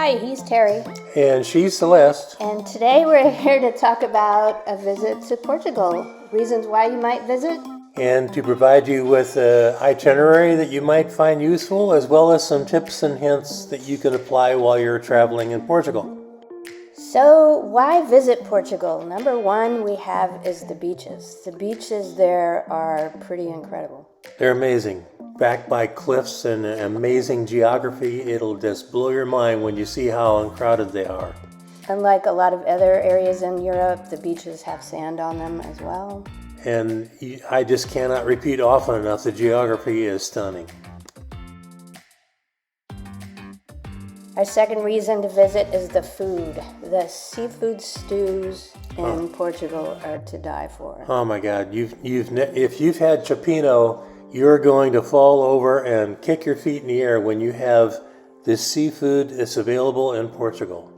Hi, he's Terry. And she's Celeste. And today we're here to talk about a visit to Portugal, reasons why you might visit. And to provide you with an itinerary that you might find useful, as well as some tips and hints that you can apply while you're traveling in Portugal. So, why visit Portugal? Number one we have is the beaches. The beaches there are pretty incredible. They're amazing. Backed by cliffs and amazing geography, it'll just blow your mind when you see how uncrowded they are. Unlike a lot of other areas in Europe, the beaches have sand on them as well. And I just cannot repeat often enough, the geography is stunning. Our second reason to visit is the food. The seafood stews in Portugal are to die for. Oh my God! If you've had chapino, you're going to fall over and kick your feet in the air when you have this seafood that's available in Portugal.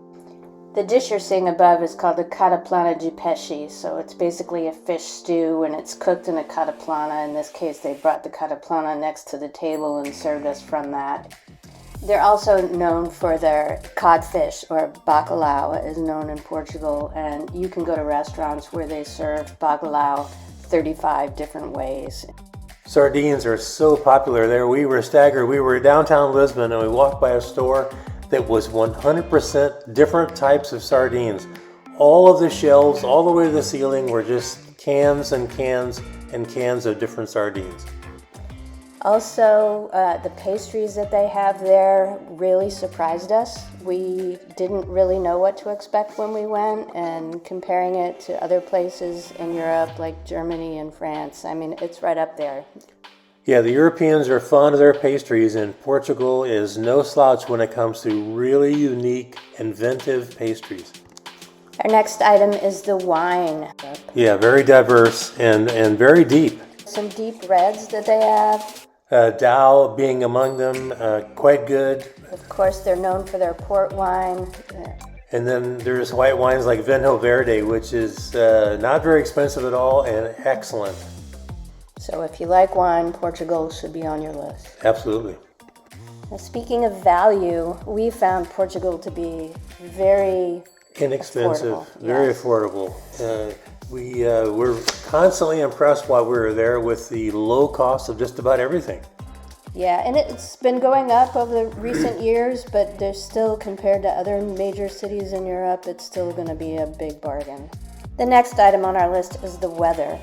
The dish you're seeing above is called a cataplana de peixe, so it's basically a fish stew and it's cooked in a cataplana. In this case, they brought the cataplana next to the table and served us from that. They're also known for their codfish, or bacalhau is known in Portugal, and you can go to restaurants where they serve bacalhau 35 different ways. Sardines are so popular there. We were staggered. We were downtown Lisbon and we walked by a store that was 100% different types of sardines. All of the shelves, all the way to the ceiling, were just cans and cans and cans of different sardines. Also, the pastries that they have there really surprised us. We didn't really know what to expect when we went, and comparing it to other places in Europe like Germany and France, I mean, it's right up there. Yeah, the Europeans are fond of their pastries, and Portugal is no slouch when it comes to really unique, inventive pastries. Our next item is the wine. Yeah, very diverse and very deep. Some deep reds that they have. Dow being among them, quite good. Of course, they're known for their port wine. And then there's white wines like Vinho Verde, which is not very expensive at all and excellent. So if you like wine, Portugal should be on your list. Absolutely. Now, speaking of value, we found Portugal to be very inexpensive, affordable. very Yes. affordable. We were constantly impressed while we were there with the low cost of just about everything. Yeah, and it's been going up over the recent years, but there's still, compared to other major cities in Europe, it's still going to be a big bargain. The next item on our list is the weather.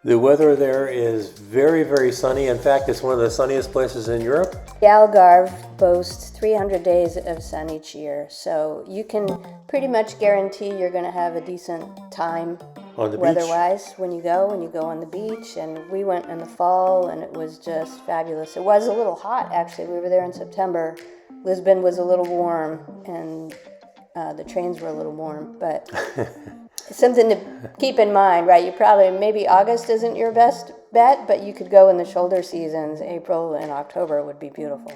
The weather there is very, very sunny. In fact, it's one of the sunniest places in Europe. The Algarve boasts 300 days of sun each year, so you can pretty much guarantee you're going to have a decent time on the weather-wise when you go on the beach. And we went in the fall, and it was just fabulous. It was a little hot, actually. We were there in September. Lisbon was a little warm, and the trains were a little warm, but something to keep in mind, right? Maybe August isn't your best bet, but you could go in the shoulder seasons. April and October would be beautiful.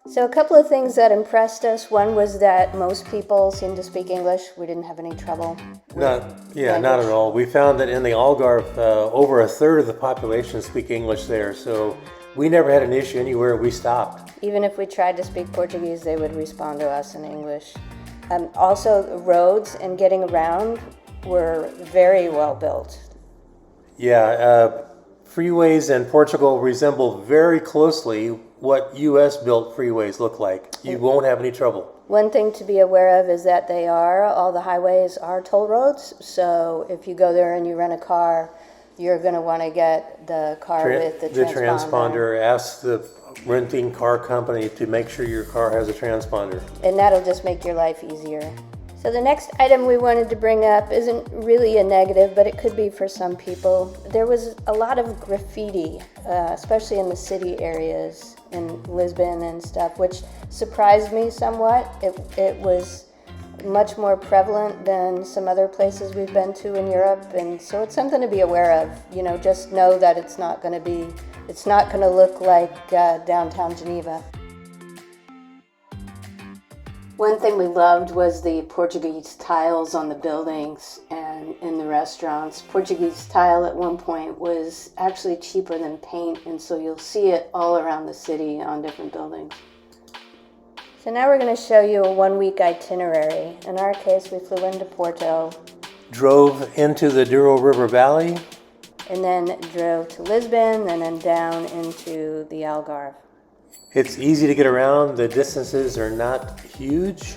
So a couple of things that impressed us. One was that most people seemed to speak English. We didn't have any trouble. Not at all. We found that in the Algarve, over a third of the population speak English there, so we never had an issue anywhere we stopped. Even if we tried to speak Portuguese, they would respond to us in English. Also, the roads and getting around were very well built. Yeah, freeways in Portugal resemble very closely what U.S.-built freeways look like. You won't have any trouble. One thing to be aware of is that all the highways are toll roads, so if you go there and you rent a car, you're going to want to get the car with the transponder. Ask the renting car company to make sure your car has a transponder. And that'll just make your life easier. So the next item we wanted to bring up isn't really a negative, but it could be for some people. There was a lot of graffiti, especially in the city areas in Lisbon and stuff, which surprised me somewhat. It was much more prevalent than some other places we've been to in Europe, and so it's something to be aware of. Just know that it's not going to look like downtown Geneva. One thing we loved was the Portuguese tiles on the buildings and in the restaurants. Portuguese tile at one point was actually cheaper than paint, and so you'll see it all around the city on different buildings. So now we're going to show you a 1-week itinerary. In our case, we flew into Porto, drove into the Douro River Valley, and then drove to Lisbon, and then down into the Algarve. It's easy to get around. The distances are not huge.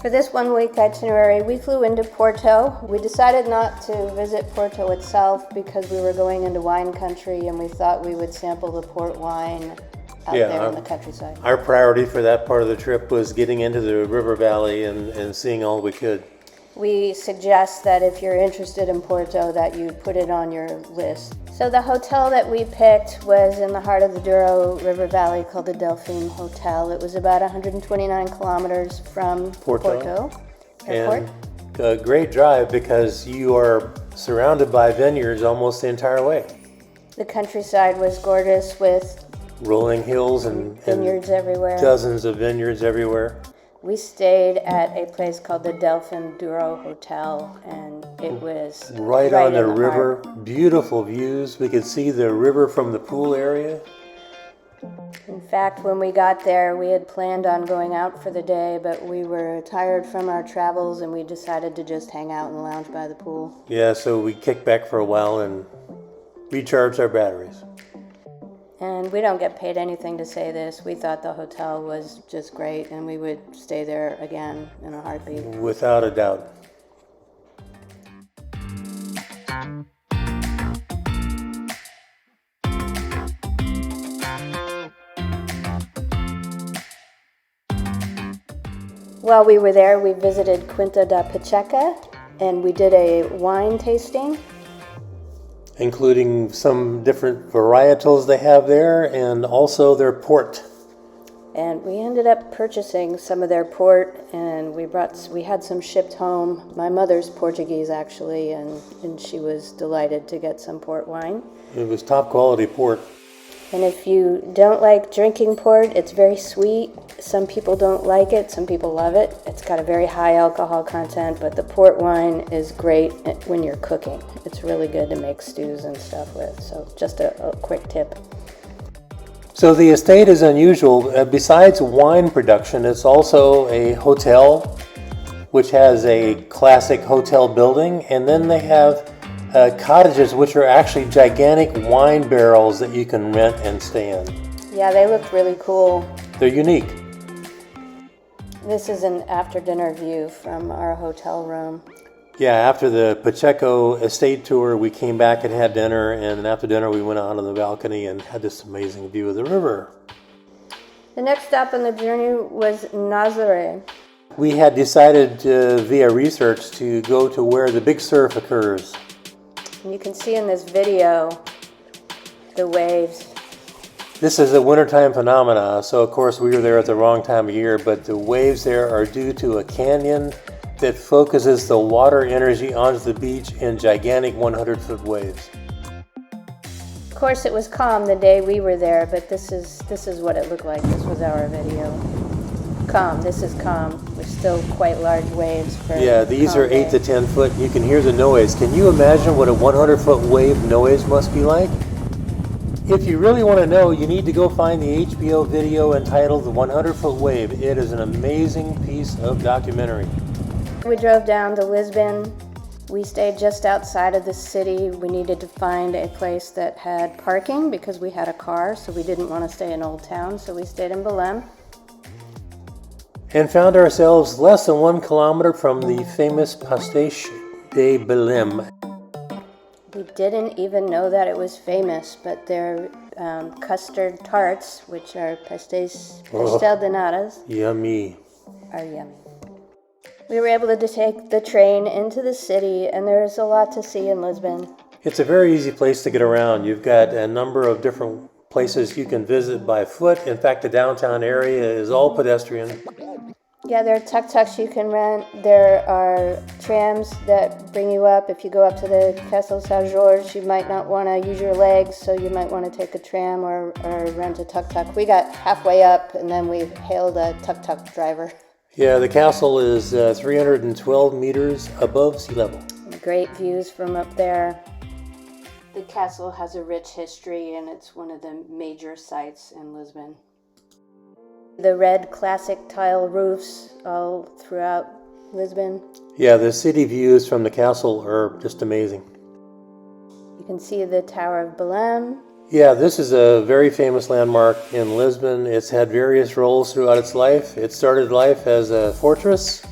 For this 1-week itinerary, we flew into Porto. We decided not to visit Porto itself because we were going into wine country and we thought we would sample the port wine out there in the countryside. Our priority for that part of the trip was getting into the river valley and seeing all we could. We suggest that if you're interested in Porto that you put it on your list. So the hotel that we picked was in the heart of the Douro River Valley called the Delphine Hotel. It was about 129 kilometers from Porto Airport. And a great drive because you are surrounded by vineyards almost the entire way. The countryside was gorgeous with rolling hills and vineyards everywhere. Dozens of vineyards everywhere. We stayed at a place called the Delphine Douro Hotel, and it was right on the river. Beautiful views. We could see the river from the pool area. In fact, when we got there, we had planned on going out for the day, but we were tired from our travels, and we decided to just hang out and lounge by the pool. Yeah, so we kicked back for a while and recharged our batteries. And we don't get paid anything to say this. We thought the hotel was just great, and we would stay there again in a heartbeat. Without a doubt. While we were there, we visited Quinta da Pacheca, and we did a wine tasting. Including some different varietals they have there and also their port. And we ended up purchasing some of their port, and we had some shipped home. My mother's Portuguese, actually, and she was delighted to get some port wine. It was top quality port. And if you don't like drinking port, it's very sweet. Some people don't like it, some people love it. It's got a very high alcohol content, but the port wine is great when you're cooking. It's really good to make stews and stuff with, so just a quick tip. So the estate is unusual. Besides wine production, it's also a hotel, which has a classic hotel building, and then they have cottages, which are actually gigantic wine barrels that you can rent and stay in. Yeah, they looked really cool. They're unique. This is an after-dinner view from our hotel room. Yeah, after the Pacheco estate tour, we came back and had dinner, and then after dinner we went out on the balcony and had this amazing view of the river. The next stop on the journey was Nazare. We had decided via research to go to where the big surf occurs. And you can see in this video the waves. This is a wintertime phenomena, so of course we were there at the wrong time of year, but the waves there are due to a canyon that focuses the water energy onto the beach in gigantic 100-foot waves. Of course, it was calm the day we were there, but this is what it looked like. This was our video. Calm. This is calm. There's still quite large waves. Yeah, these are 8 to 10 foot. You can hear the noise. Can you imagine what a 100-foot wave noise must be like? If you really want to know, you need to go find the HBO video entitled The 100-Foot Wave. It is an amazing piece of documentary. We drove down to Lisbon. We stayed just outside of the city. We needed to find a place that had parking because we had a car, so we didn't want to stay in Old Town, so we stayed in Belém. And found ourselves less than 1 kilometer from the famous Pastéis de Belém. We didn't even know that it was famous, but they're custard tarts, which are pastel de natas. Yummy. Are yummy. We were able to take the train into the city, and there's a lot to see in Lisbon. It's a very easy place to get around. You've got a number of different places you can visit by foot. In fact, the downtown area is all pedestrian. Yeah, there are tuk-tuks you can rent. There are trams that bring you up. If you go up to the Castle São Jorge, you might not want to use your legs, so you might want to take a tram or rent a tuk-tuk. We got halfway up, and then we hailed a tuk-tuk driver. Yeah, the castle is 312 meters above sea level. Great views from up there. The castle has a rich history, and it's one of the major sites in Lisbon. The red classic tile roofs all throughout Lisbon. Yeah, the city views from the castle are just amazing. You can see the Tower of Belém. Yeah, this is a very famous landmark in Lisbon. It's had various roles throughout its life. It started life as a fortress.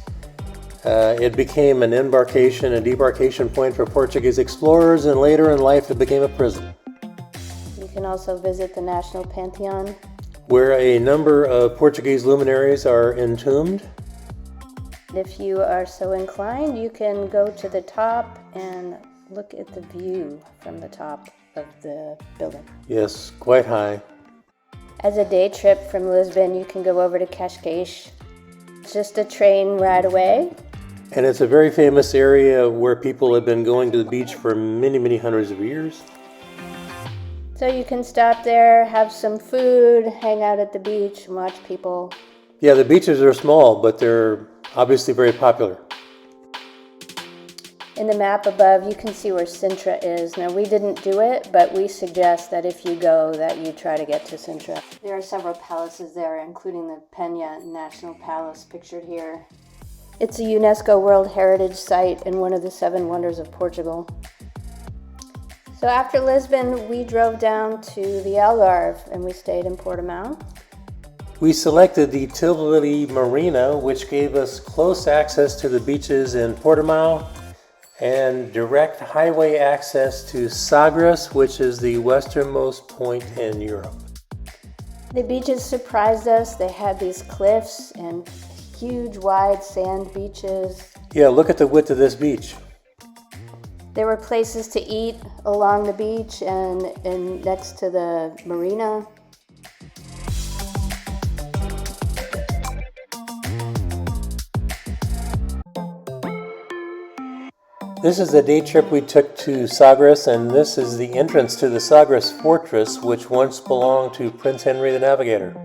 It became an embarkation and debarkation point for Portuguese explorers, and later in life it became a prison. You can also visit the National Pantheon, where a number of Portuguese luminaries are entombed. If you are so inclined, you can go to the top and look at the view from the top of the building. Yes, quite high. As a day trip from Lisbon, you can go over to Cascais. It's just a train ride away. And it's a very famous area where people have been going to the beach for many, many hundreds of years. So you can stop there, have some food, hang out at the beach, and watch people. Yeah, the beaches are small, but they're obviously very popular. In the map above, you can see where Sintra is. Now, we didn't do it, but we suggest that if you go, that you try to get to Sintra. There are several palaces there, including the Penha National Palace pictured here. It's a UNESCO World Heritage Site and one of the 7 wonders of Portugal. So after Lisbon, we drove down to the Algarve and we stayed in Portimão. We selected the Tivoli Marina, which gave us close access to the beaches in Portimão and direct highway access to Sagres, which is the westernmost point in Europe. The beaches surprised us. They had these cliffs and huge wide sand beaches. Yeah, look at the width of this beach. There were places to eat along the beach and next to the marina. This is the day trip we took to Sagres, and this is the entrance to the Sagres Fortress, which once belonged to Prince Henry the Navigator.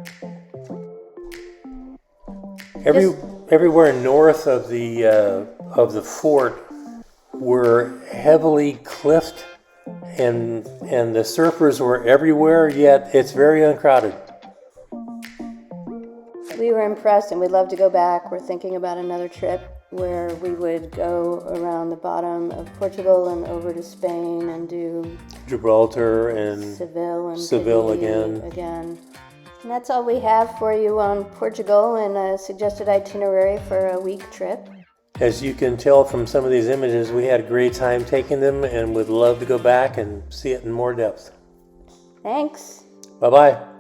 Everywhere north of the fort were heavily cliffed, and the surfers were everywhere, yet it's very uncrowded. We were impressed and we'd love to go back. We're thinking about another trip where we would go around the bottom of Portugal and over to Spain and do Gibraltar and Seville again. And that's all we have for you on Portugal and a suggested itinerary for a week trip. As you can tell from some of these images, we had a great time taking them and would love to go back and see it in more depth. Thanks. Bye-bye.